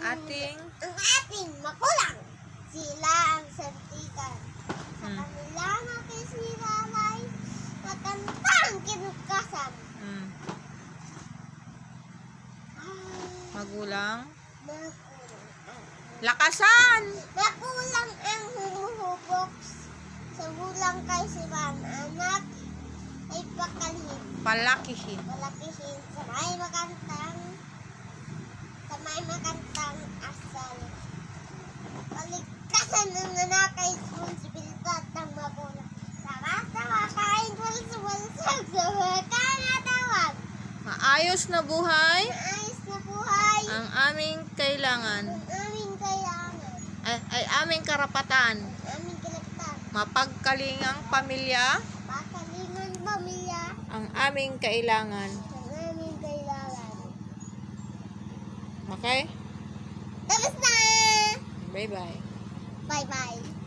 ating magulang. Sila ang santikan. Sa kanila nakisilalay, matandang kinukasan. Magulang. Magulang. Lakasan! Magulang ang humuhubok sa gulang kay silang anak ay pakalhin. Palakihin. Palakihin sa may makantang asal. Paligtasan ng anak ay responsibilidad ng magulang. Sama-sama kain bulsa-bulsag sa makanatawag. Maayos na buhay Maayos na buhay ang aming kailangan. ang aming kailangan. Ay aming karapatan. Aming kinagtan. Mapagkalingang pamilya Pakalingan pamilya ang aming kailangan. ang aming kailangan. Okay? Tapos na! Bye-bye. Bye-bye.